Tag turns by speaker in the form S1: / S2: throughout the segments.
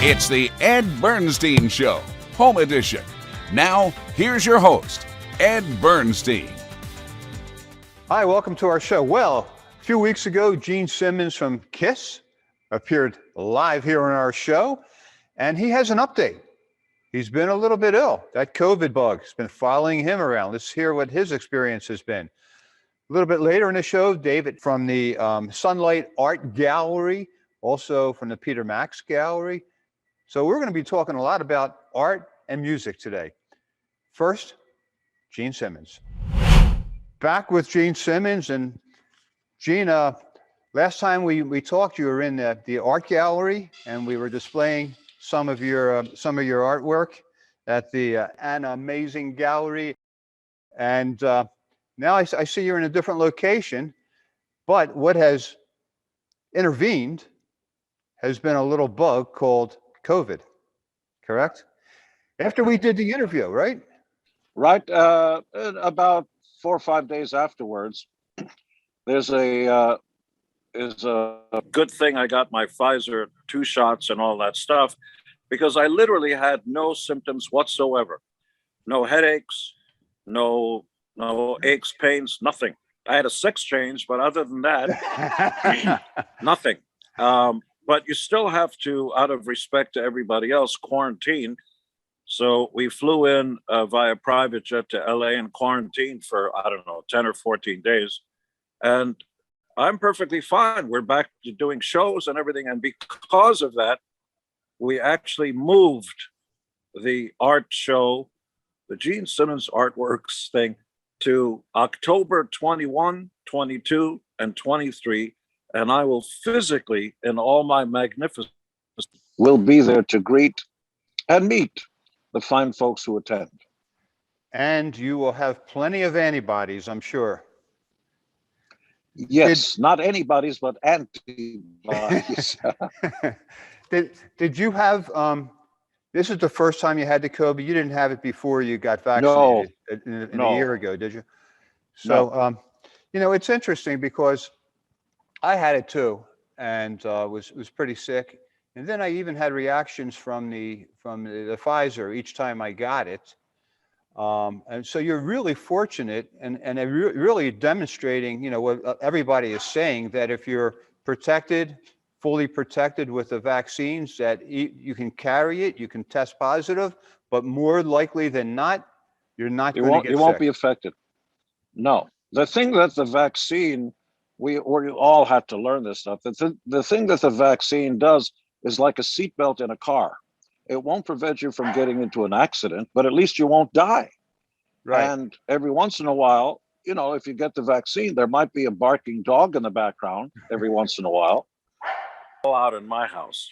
S1: It's the Ed Bernstein Show, Home Edition. Now, here's your host, Ed Bernstein.
S2: Hi, welcome to our show. Well, a few weeks ago, Gene Simmons from KISS appeared live here on our show, and he has an update. He's been a little bit ill. That COVID bug has been following him around. Let's hear what his experience has been. A little bit later in the show, David from the Sunlight Art Gallery, also from the Peter Max Gallery. So we're going to be talking a lot about art and music today. First, Gene Simmons. Back with Gene Simmons. And Gene, last time we talked, you were in the art gallery, and we were displaying some of your artwork at the An Amazing Gallery. And now I see you're in a different location, but what has intervened has been a little bug called COVID, correct? After we did the interview, right?
S3: Right. About 4 or 5 days afterwards, there's a good thing I got my Pfizer 2 shots and all that stuff, because I literally had no symptoms whatsoever. No headaches, no aches, pains, nothing. I had a sex change, but other than that, nothing. But you still have to, out of respect to everybody else, quarantine. So we flew in via private jet to LA and quarantined for, 10 or 14 days. And I'm perfectly fine. We're back to doing shows and everything. And because of that, we actually moved the art show, the Gene Simmons Artworks thing, to October 21, 22, and 23. And I will physically, in all my magnificence, will be there to greet and meet the fine folks who attend.
S2: And you will have plenty of antibodies, I'm sure.
S3: Yes, not anybody's, but antibodies.
S2: Did you have, this is the first time you had the COVID? You didn't have it before you got vaccinated
S3: No.
S2: a year ago, did you? So,
S3: No.
S2: It's interesting because I had it too, and was pretty sick. And then I even had reactions from the Pfizer each time I got it. And so you're really fortunate, and really demonstrating, what everybody is saying, that if you're protected, fully protected with the vaccines, that you can carry it, you can test positive, but more likely than not, you're not going to get sick.
S3: You won't be affected. No. The thing that the vaccine, we all have to learn this stuff. The thing that the vaccine does is like a seatbelt in a car. It won't prevent you from getting into an accident, but at least you won't die.
S2: Right.
S3: And every once in a while, if you get the vaccine, there might be a barking dog in the background every once in a while. Out in my house.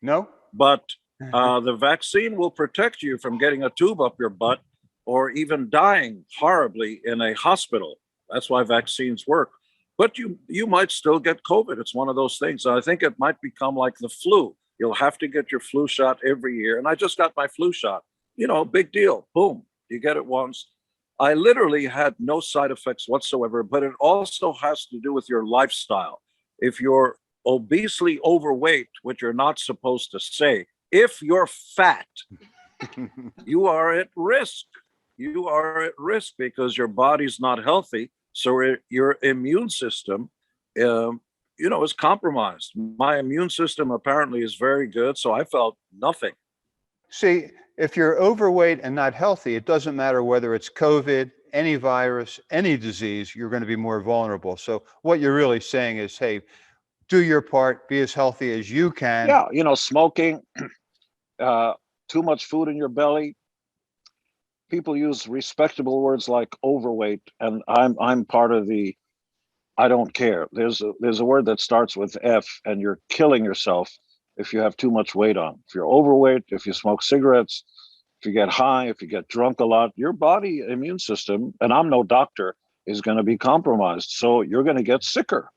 S2: No?
S3: But the vaccine will protect you from getting a tube up your butt or even dying horribly in a hospital. That's why vaccines work. But you might still get COVID. It's one of those things. I think it might become like the flu. You'll have to get your flu shot every year. And I just got my flu shot. Big deal. Boom. You get it once. I literally had no side effects whatsoever, but it also has to do with your lifestyle. If you're obesely overweight, which you're not supposed to say, if you're fat, you are at risk. You are at risk because your body's not healthy. So your immune system, is compromised. My immune system apparently is very good, so I felt nothing.
S2: See, if you're overweight and not healthy, it doesn't matter whether it's COVID, any virus, any disease, you're going to be more vulnerable. So what you're really saying is, hey, do your part, be as healthy as you can.
S3: Yeah, smoking, too much food in your belly. People use respectable words like overweight, and I'm part of the I don't care. There's a word that starts with F, and you're killing yourself if you have too much weight on. If you're overweight, if you smoke cigarettes, if you get high, if you get drunk a lot, your body immune system, and I'm no doctor, is going to be compromised. So you're going to get sicker.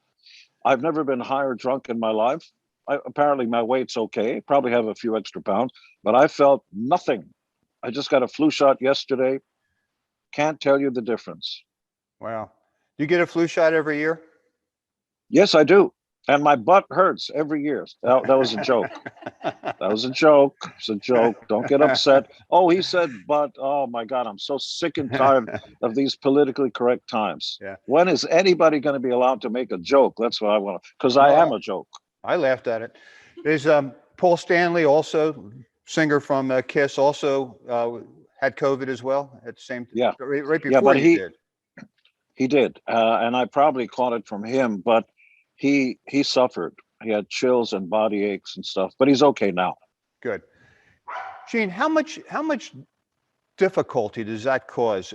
S3: I've never been high or drunk in my life. Apparently my weight's okay. Probably have a few extra pounds, but I felt nothing. I just got a flu shot yesterday. Can't tell you the difference.
S2: Wow. You get a flu shot every year?
S3: Yes, I do. And my butt hurts every year. That was a joke. That was a joke. It's a joke. Don't get upset. Oh, he said, but oh my God, I'm so sick and tired of these politically correct times.
S2: Yeah.
S3: When is anybody going to be allowed to make a joke? That's what I want to, because I am a joke.
S2: I laughed at it. There's Paul Stanley, also singer from Kiss, also had COVID as well at the same
S3: Yeah.
S2: right
S3: Yeah,
S2: before
S3: but
S2: you did.
S3: he did. And I probably caught it from him, but he suffered. He had chills and body aches and stuff, but he's okay now.
S2: Good. Gene, how much difficulty does that cause?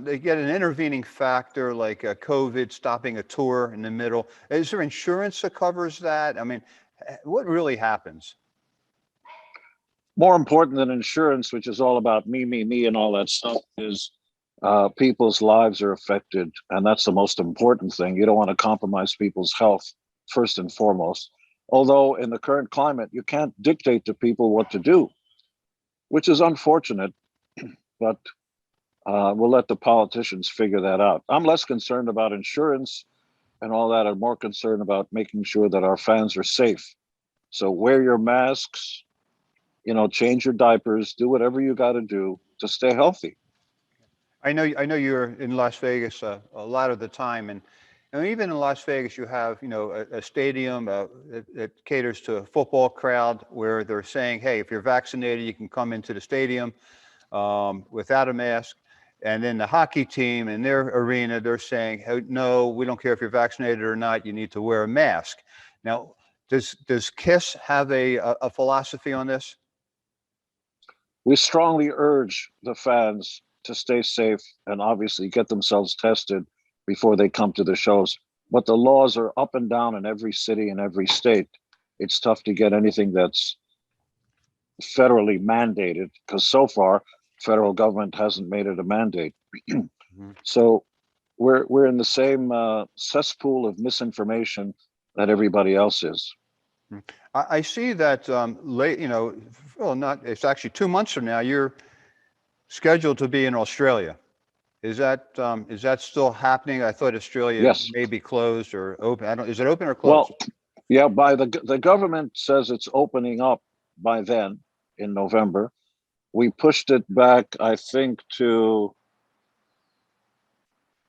S2: They get an intervening factor like COVID stopping a tour in the middle. Is there insurance that covers that? I mean, what really happens?
S3: More important than insurance, which is all about me, and all that stuff, is people's lives are affected. And that's the most important thing. You don't want to compromise people's health, first and foremost. Although in the current climate, you can't dictate to people what to do, which is unfortunate, but we'll let the politicians figure that out. I'm less concerned about insurance and all that. I'm more concerned about making sure that our fans are safe. So wear your masks, change your diapers, do whatever you got to do to stay healthy.
S2: I know you're in Las Vegas a lot of the time, and even in Las Vegas, you have a stadium that caters to a football crowd where they're saying, hey, if you're vaccinated, you can come into the stadium without a mask. And then the hockey team in their arena, they're saying, hey, no, we don't care if you're vaccinated or not, you need to wear a mask. Now, does KISS have a philosophy on this?
S3: We strongly urge the fans to stay safe and obviously get themselves tested before they come to the shows. But the laws are up and down in every city and every state. It's tough to get anything that's federally mandated because so far federal government hasn't made it a mandate. So we're in the same cesspool of misinformation that everybody else is.
S2: I see that it's actually 2 months from now, you're scheduled to be in Australia. Is that still happening? I thought Australia
S3: Yes.
S2: may be closed or open. Is it open or closed?
S3: Well, yeah, by the government says it's opening up by then in November. We pushed it back, I think, to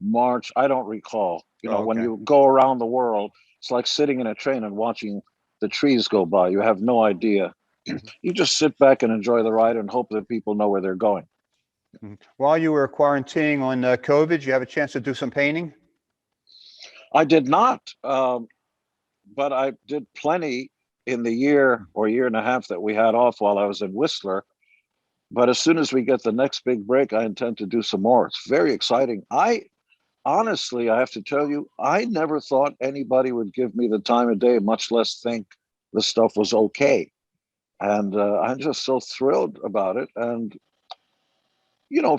S3: March. I don't recall. When you go around the world, it's like sitting in a train and watching the trees go by. You have no idea. You just sit back and enjoy the ride and hope that people know where they're going.
S2: While you were quarantining on COVID, you have a chance to do some painting?
S3: I did not, but I did plenty in the year or year and a half that we had off while I was in Whistler. But as soon as we get the next big break, I intend to do some more. It's very exciting. Honestly, I have to tell you, I never thought anybody would give me the time of day, much less think the stuff was okay. And I'm just so thrilled about it. And,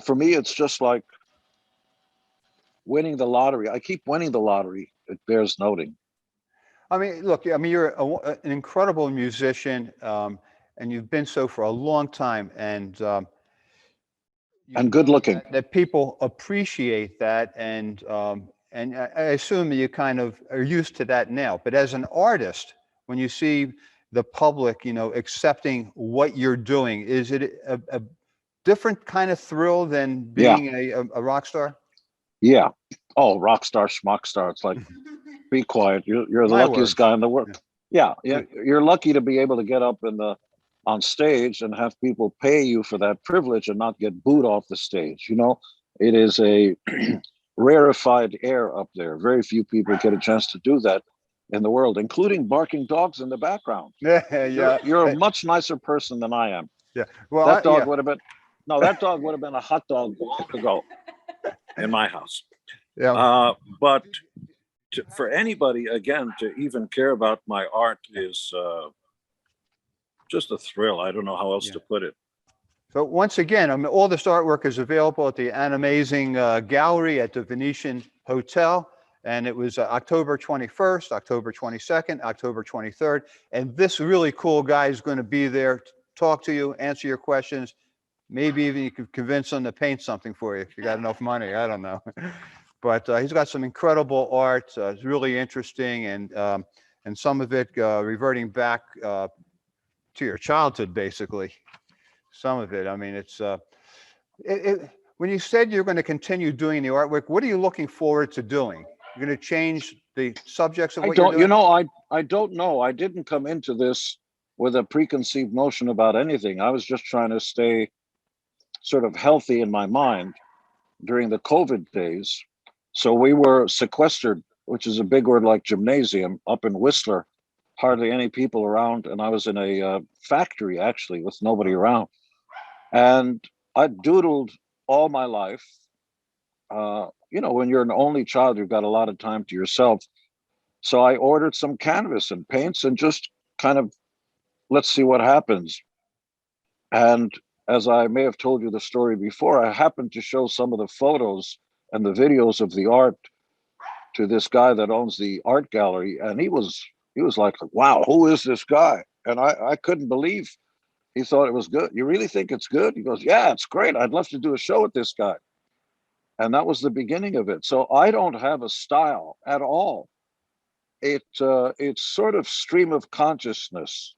S3: for me, it's just like winning the lottery. I keep winning the lottery. It bears noting.
S2: I mean, look, you're an incredible musician, and you've been so for a long time, and
S3: good looking.
S2: That people appreciate that, and I assume you kind of are used to that now. But as an artist, when you see the public, accepting what you're doing, is it a different kind of thrill than being a rock star?
S3: Yeah. Oh, rock star, schmuck star. It's like, be quiet. You're the luckiest guy in the world. Yeah. You're lucky to be able to get up on stage and have people pay you for that privilege and not get booed off the stage. It is a rarefied air up there. Very few people get a chance to do that in the world, including barking dogs in the background.
S2: Yeah.
S3: You're a much nicer person than I am.
S2: Yeah. Well,
S3: that dog would have been a hot dog long ago in my house.
S2: Yeah.
S3: But for anybody, again, to even care about my art is just a thrill. I don't know how else to put it.
S2: So once again, all this artwork is available at the Animazing Gallery at the Venetian Hotel. And it was October 21st, October 22nd, October 23rd. And this really cool guy is going to be there to talk to you, answer your questions. Maybe even you could convince him to paint something for you if you got enough money. I don't know. But he's got some incredible art. It's really interesting. And and some of it reverting back to your childhood, basically. Some of it. I mean, when you said you're going to continue doing the artwork, what are you looking forward to doing? You're going to change the subjects of
S3: I
S2: what you're
S3: don't,
S2: doing?
S3: I don't know. I didn't come into this with a preconceived notion about anything. I was just trying to stay sort of healthy in my mind during the COVID days. So we were sequestered, which is a big word like gymnasium, up in Whistler, hardly any people around. And I was in a factory actually with nobody around. And I doodled all my life. When you're an only child, you've got a lot of time to yourself. So I ordered some canvas and paints and just kind of, let's see what happens. And as I may have told you the story before, I happened to show some of the photos and the videos of the art to this guy that owns the art gallery. And he was like, wow, who is this guy? And I couldn't believe he thought it was good. You really think it's good? He goes, yeah, it's great. I'd love to do a show with this guy. And that was the beginning of it. So I don't have a style at all. It's sort of stream of consciousness.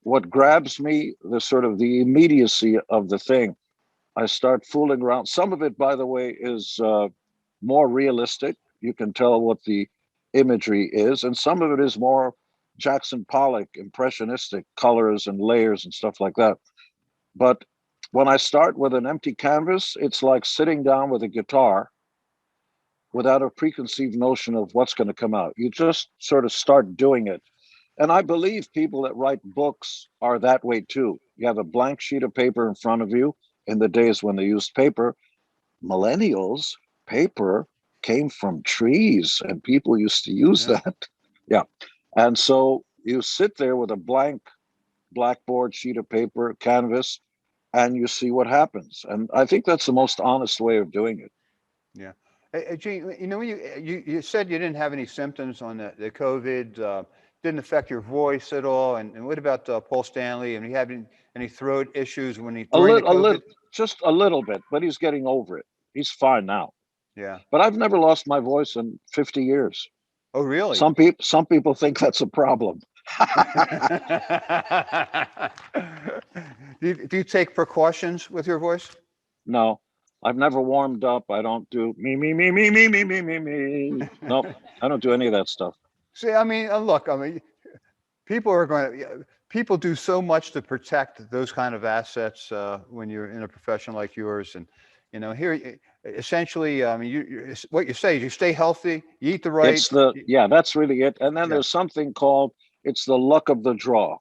S3: What grabs me, the immediacy of the thing. I start fooling around. Some of it, by the way, is more realistic. You can tell what the imagery is. And some of it is more Jackson Pollock, impressionistic colors and layers and stuff like that. But when I start with an empty canvas, it's like sitting down with a guitar without a preconceived notion of what's going to come out. You just sort of start doing it. And I believe people that write books are that way too. You have a blank sheet of paper in front of you. In the days when they used paper, millennials, paper came from trees and people used to use that. Yeah. And so you sit there with a blank blackboard, sheet of paper, canvas, and you see what happens. And I think that's the most honest way of doing it.
S2: Yeah. Hey, Gene, when you said you didn't have any symptoms on the COVID, didn't affect your voice at all. And what about Paul Stanley? And you have any throat issues during the COVID?
S3: Just a little bit, but he's getting over it. He's fine now.
S2: Yeah.
S3: But I've never lost my voice in 50 years.
S2: Oh, really?
S3: Some people think that's a problem.
S2: Do you take precautions with your voice?
S3: No, I've never warmed up. I don't do me. No, I don't do any of that stuff.
S2: See, I mean, look, people do so much to protect those kind of assets when you're in a profession like yours. And, here, essentially, what you say is you stay healthy, you eat the right.
S3: That's really it. And then there's something called, it's the luck of the draw.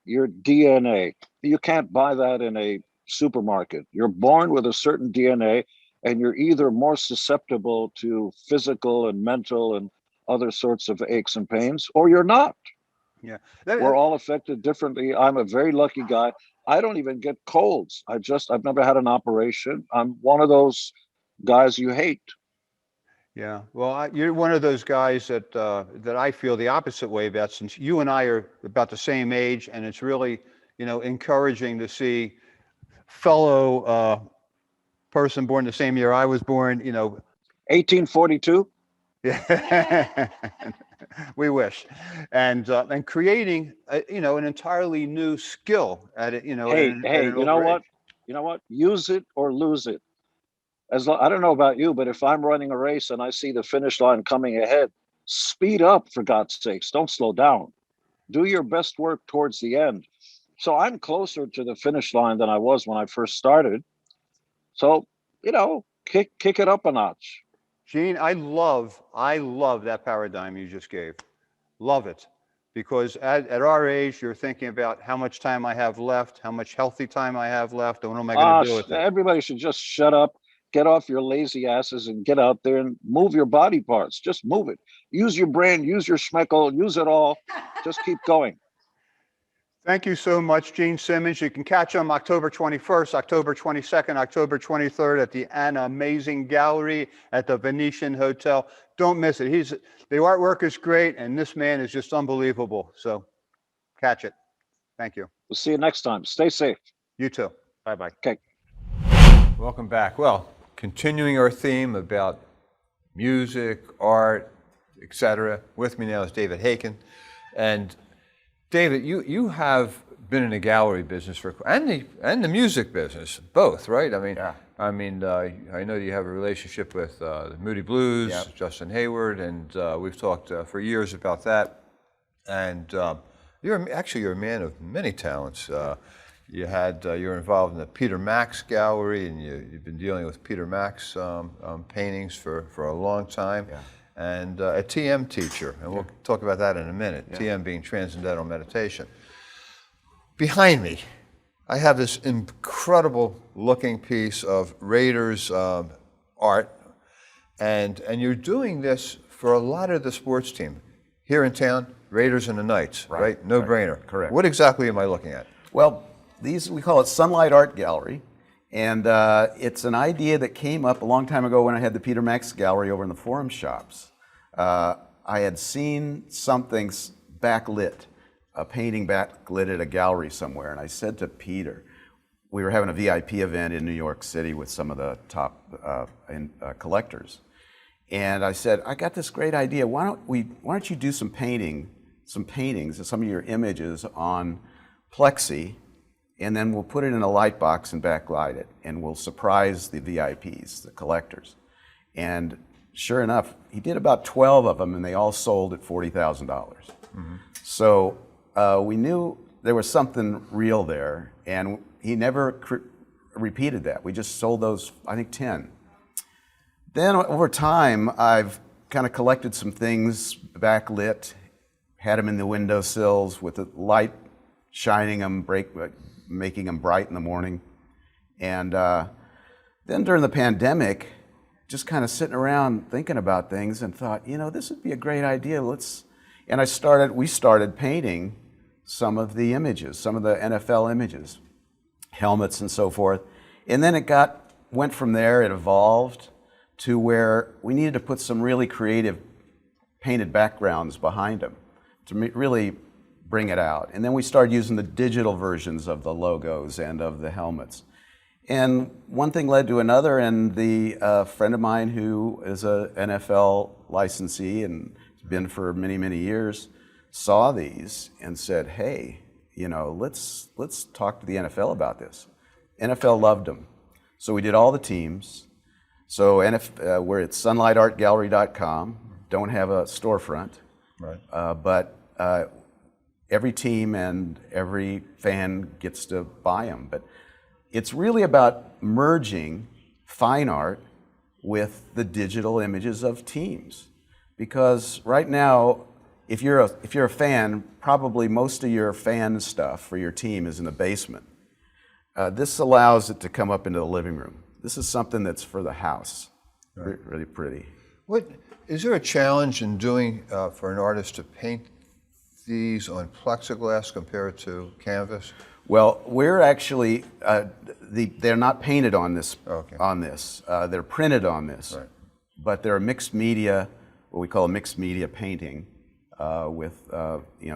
S3: Your DNA. You can't buy that in a supermarket. You're born with a certain DNA, and you're either more susceptible to physical and mental and other sorts of aches and pains, or you're not.
S2: Yeah.
S3: We're all affected differently. I'm a very lucky guy. I don't even get colds. I've never had an operation. I'm one of those guys you hate.
S2: Yeah. Well, you're one of those guys that I feel the opposite way about, since you and I are about the same age, and it's really, encouraging to see fellow person born the same year I was born,
S3: 1842.
S2: Yeah. We wish. And creating, an entirely new skill at it,
S3: Hey, you know what? You know what? Use it or lose it. I don't know about you, but if I'm running a race and I see the finish line coming ahead, speed up, for God's sakes. Don't slow down. Do your best work towards the end. So I'm closer to the finish line than I was when I first started. So, kick it up a notch.
S2: Gene, I love that paradigm you just gave. Love it. Because at our age, you're thinking about how much time I have left, how much healthy time I have left, and what am I going to do with it?
S3: Everybody should just shut up, get off your lazy asses, and get out there and move your body parts. Just move it. Use your brain, use your schmeckle, use it all. Just keep going.
S2: Thank you so much, Gene Simmons. You can catch him October 21st, October 22nd, October 23rd at the An Amazing Gallery at the Venetian Hotel. Don't miss it. The artwork is great, and this man is just unbelievable. So catch it. Thank you.
S3: We'll see you next time. Stay safe.
S2: You too. Bye-bye.
S3: Okay.
S2: Welcome back. Well, continuing our theme about music, art, etc. With me now is David Hakan. And David, you have been in the gallery business and the music business, both, right? I mean,
S4: Yeah.
S2: I know you have a relationship with the Moody Blues,
S4: Yep.
S2: Justin Hayward, and we've talked for years about that. And you're a man of many talents. You're involved in the Peter Max Gallery, and you've been dealing with Peter Max paintings for a long time.
S4: Yeah.
S2: And a TM teacher, and we'll talk about that in a minute.
S4: Yeah.
S2: TM being Transcendental Meditation. Behind me, I have this incredible looking piece of Raiders art, and you're doing this for a lot of the sports team here in town, Raiders and the Knights, right? No brainer.
S4: Correct.
S2: What exactly am I looking at?
S4: Well, we call it Sunlight Art Gallery, and it's an idea that came up a long time ago when I had the Peter Max Gallery over in the Forum Shops. I had seen something backlit, a painting backlit at a gallery somewhere, and I said to Peter, we were having a VIP event in New York City with some of the top collectors, and I said, I got this great idea. Why don't you do some paintings of some of your images on plexi, and then we'll put it in a light box and backlight it, and we'll surprise the VIPs, the collectors. And sure enough, he did about 12 of them, and they all sold at $40,000. Mm-hmm. So we knew there was something real there, and he never repeated that. We just sold those, I think, 10. Then over time, I've kind of collected some things backlit, had them in the windowsills with the light shining them, making them bright in the morning. And then during the pandemic, just kind of sitting around thinking about things and thought, this would be a great idea. And we started painting some of the images, some of the NFL images, helmets and so forth. And then it went from there, it evolved to where we needed to put some really creative painted backgrounds behind them to really bring it out. And then we started using the digital versions of the logos and of the helmets. And one thing led to another, and the friend of mine who is a NFL licensee and has been for many, many years, saw these and said, hey, let's talk to the NFL about this. NFL loved them. So we did all the teams. So we're at sunlightartgallery.com, don't have a storefront, right. But every team and every fan gets to buy them. But it's really about merging fine art with the digital images of teams. Because right now, if you're a fan, probably most of your fan stuff for your team is in the basement. This allows it to come up into the living room. This is something that's for the house. Right. Really pretty.
S2: Is there a challenge in doing for an artist to paint these on plexiglass compared to canvas?
S4: Well, we're actually they're not painted on this.
S2: Okay.
S4: They're printed on this.
S2: Right.
S4: But they're a mixed media, what we call a mixed media painting, with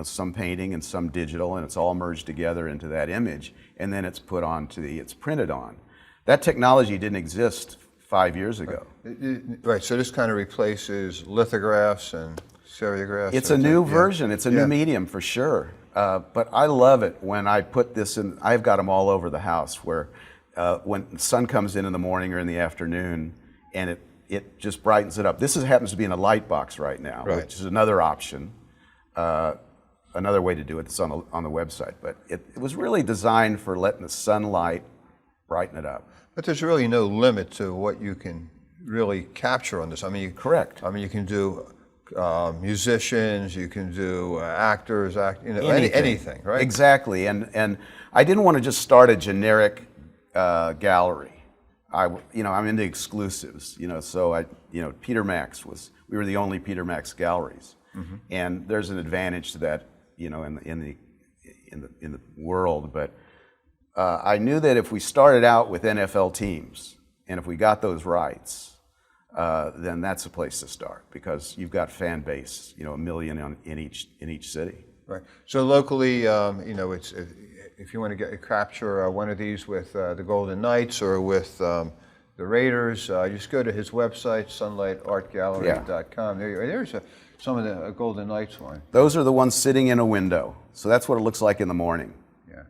S4: some painting and some digital, and it's all merged together into that image, and then it's put it's printed on. That technology didn't exist 5 years ago.
S2: Right. So this kind of replaces lithographs and seriographs.
S4: It's a new version. It's a new medium for sure. But I love it when I put this in. I've got them all over the house where when the sun comes in the morning or in the afternoon, and it just brightens it up. This happens to be in a light box right now, which is another option, another way to do it. It's on the website. But it was really designed for letting the sunlight brighten it up.
S2: But there's really no limit to what you can really capture on this.
S4: Correct.
S2: You can do musicians, you can do actors, anything, right?
S4: Exactly, and I didn't want to just start a generic gallery. I'm into exclusives, so Peter Max we were the only Peter Max galleries, mm-hmm. and there's an advantage to that, in the world, but I knew that if we started out with NFL teams, and if we got those rights, then that's a place to start because you've got fan base, 1 million in each city.
S2: Right. So locally, it's if you want to capture one of these with the Golden Knights or with the Raiders, just go to his website, sunlightartgallery.com. There's some of the Golden Knights one.
S4: Those are the ones sitting in a window. So that's what it looks like in the morning.
S2: Yeah.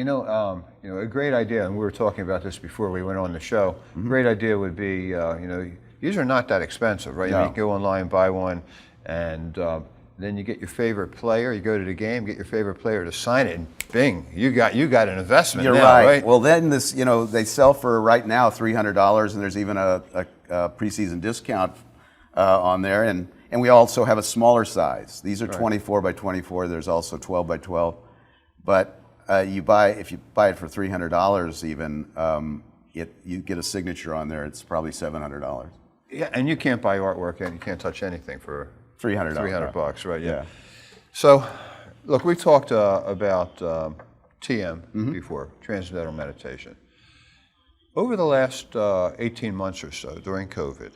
S2: A great idea, and we were talking about this before we went on the show. Great idea would be, these are not that expensive, right?
S4: No.
S2: You can go online, buy one, and then you get your favorite player. You go to the game, get your favorite player to sign it, and bing, you got an investment.
S4: You're
S2: now,
S4: right. Well, then they sell for right now $300, and there's even a preseason discount on there, and we also have a smaller size. These are 24 by 24. There's also 12 by 12. But if you buy it for $300 even, you get a signature on there. It's probably $700.
S2: Yeah, and you can't buy artwork and you can't touch anything for $300, right?
S4: Yeah.
S2: So, look, we've talked about TM before, Transcendental Meditation. Over the last 18 months or so, during COVID,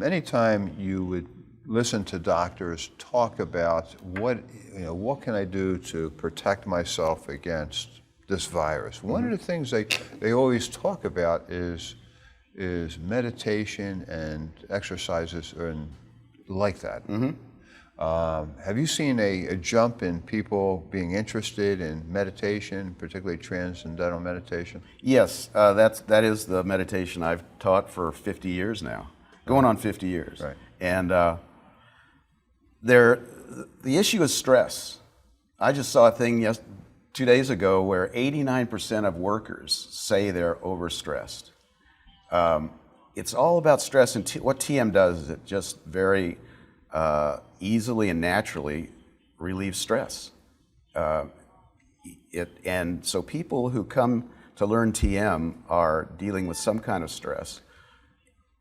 S2: anytime you would listen to doctors talk about what can I do to protect myself against this virus, one of the things they always talk about is meditation and exercises and like that. Have you seen a jump in people being interested in meditation, particularly transcendental meditation?
S4: Yes, that is the meditation I've taught for 50 years now, going on 50 years.
S2: Right.
S4: And the issue is stress. I just saw a thing 2 days ago where 89% of workers say they're overstressed. It's all about stress, and what TM does is it just very easily and naturally relieves stress. And so people who come to learn TM are dealing with some kind of stress,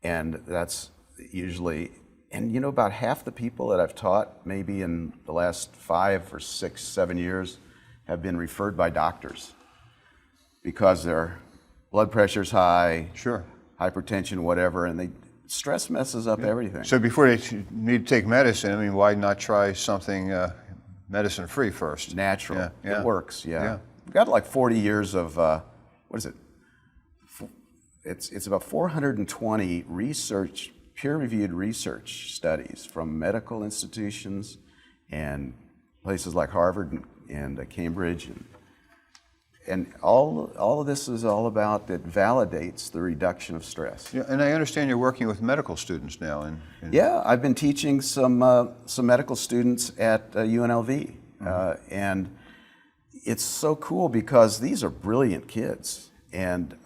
S4: and that's usually, and about half the people that I've taught maybe in the last 5 or 6, 7 years have been referred by doctors because their blood pressure's high,
S2: Sure.
S4: hypertension, whatever, and stress messes up everything.
S2: So before they need to take medicine, why not try something medicine-free first?
S4: Natural.
S2: Yeah.
S4: It works,
S2: Yeah.
S4: We've got like 40 years of, what is it? It's about 420 peer-reviewed research studies from medical institutions and places like Harvard and Cambridge, and all of this is all about that validates the reduction of stress.
S2: Yeah, and I understand you're working with medical students now.
S4: Yeah, I've been teaching some medical students at UNLV, and it's so cool because these are brilliant kids, and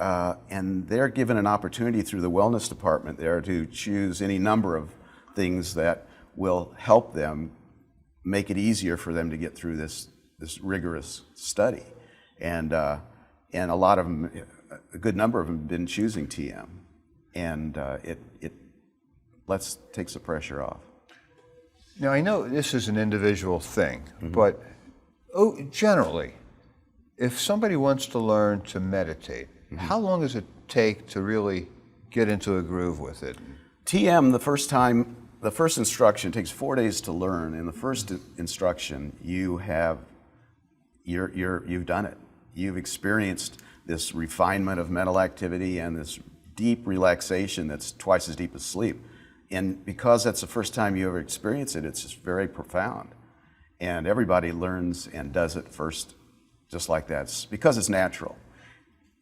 S4: they're given an opportunity through the wellness department there to choose any number of things that will help them, make it easier for them to get through this rigorous study. And a lot of them, a good number of them have been choosing TM, and it takes the pressure off.
S2: Now, I know this is an individual thing, but generally, if somebody wants to learn to meditate, how long does it take to really get into a groove with it?
S4: TM, the first instruction takes 4 days to learn. In the first instruction, you've done it. You've experienced this refinement of mental activity and this deep relaxation that's twice as deep as sleep. And because that's the first time you ever experience it, it's just very profound. And everybody learns and does it first just like that. It's because it's natural.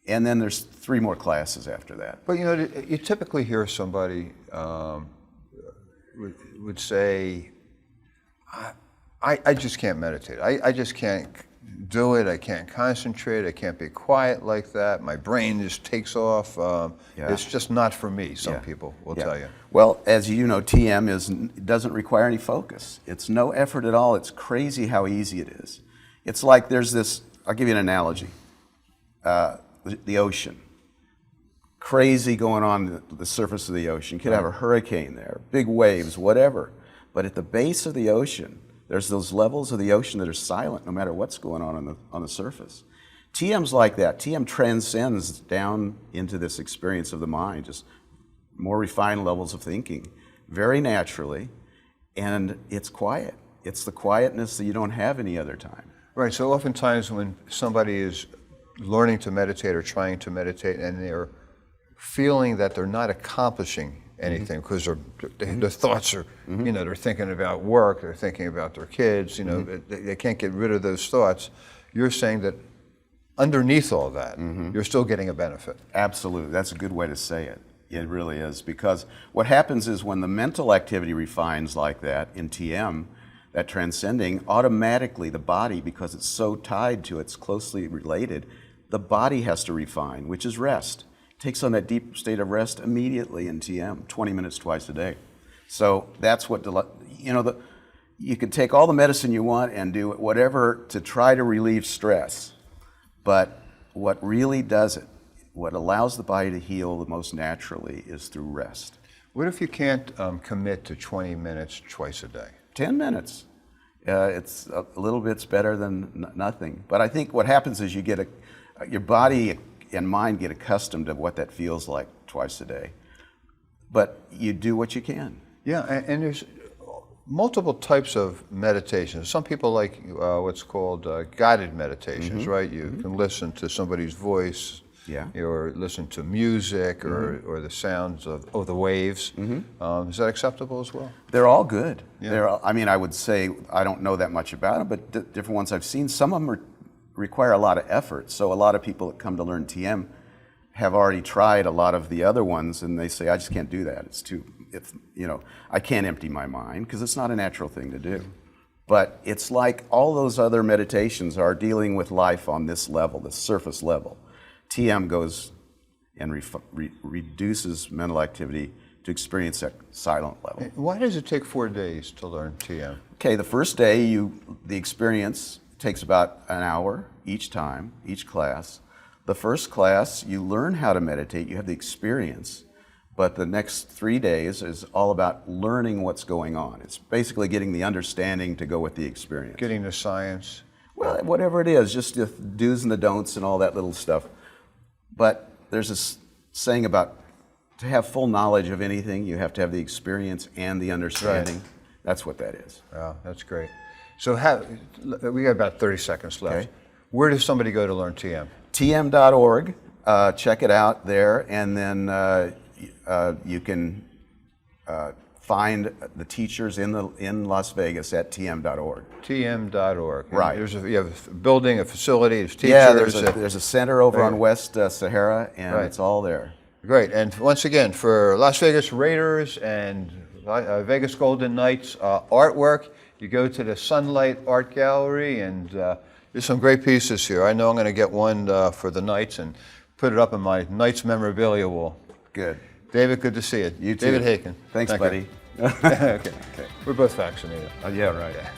S4: And then there's 3 more classes after that.
S2: But you typically hear somebody would say, I just can't meditate. I just can't do it. I can't concentrate. I can't be quiet like that. My brain just takes off. It's just not for me, some people will tell you.
S4: Well, as you know, TM doesn't require any focus. It's no effort at all. It's crazy how easy it is. It's like there's this, I'll give you an analogy. The ocean. Crazy going on the surface of the ocean. You could have a hurricane there, big waves, whatever. But at the base of the ocean, there's those levels of the ocean that are silent no matter what's going on the surface. TM's like that. TM transcends down into this experience of the mind, just more refined levels of thinking, very naturally, and it's quiet. It's the quietness that you don't have any other time.
S2: Right, so oftentimes when somebody is learning to meditate or trying to meditate and they're feeling that they're not accomplishing anything because their thoughts are, they're thinking about work, they're thinking about their kids, they can't get rid of those thoughts. You're saying that underneath all that, you're still getting a benefit.
S4: Absolutely. That's a good way to say it. It really is. Because what happens is when the mental activity refines like that in TM, that transcending, automatically the body, because it's so tied to it's closely related, the body has to refine, which is rest. It takes on that deep state of rest immediately in TM, 20 minutes twice a day. So that's what, you can take all the medicine you want and do whatever to try to relieve stress. But what really does it, what allows the body to heal the most naturally is through rest.
S2: What if you can't commit to 20 minutes twice a day?
S4: 10 minutes. It's a little bit's better than nothing. But I think what happens is you get your body and mind get accustomed to what that feels like twice a day. But you do what you can.
S2: Yeah, and there's multiple types of meditations. Some people like what's called guided meditations, right? You can listen to somebody's voice, or listen to music, or the sounds of the waves. Is that acceptable as well?
S4: They're all good.
S2: Yeah.
S4: I would say I don't know that much about them, but different ones I've seen. Some of them require a lot of effort. So a lot of people that come to learn TM have already tried a lot of the other ones, and they say, I just can't do that. I can't empty my mind because it's not a natural thing to do. But it's like all those other meditations are dealing with life on this level, this surface level. TM goes and reduces mental activity to experience that silent level.
S2: Why does it take 4 days to learn TM?
S4: Okay, the first day, the experience takes about an hour each time, each class. The first class, you learn how to meditate, you have the experience, but the next 3 days is all about learning what's going on. It's basically getting the understanding to go with the experience.
S2: Getting the science?
S4: Well, whatever it is, just the do's and the don'ts and all that little stuff. But there's this saying about to have full knowledge of anything, you have to have the experience and the understanding. Right. That's what that is.
S2: Wow, that's great. So we got about 30 seconds left.
S4: Okay.
S2: Where does somebody go to learn TM?
S4: TM.org. Check it out there, and then you can find the teachers in Las Vegas at TM.org.
S2: TM.org.
S4: Right.
S2: You have a building, a facility, there's teachers.
S4: Yeah, there's a center over on West Sahara, and
S2: right.
S4: It's all there.
S2: Great. And once again, for Las Vegas Raiders and Vegas Golden Knights artwork, you go to the Sunlight Art Gallery, and there's some great pieces here. I know I'm going to get one for the Knights and put it up in my Knights memorabilia wall.
S4: Good.
S2: David, good to see you.
S4: You too.
S2: David Hakan.
S4: Thanks, buddy.
S2: Okay. We're both vaccinated.
S4: Yeah, right.
S2: Yeah.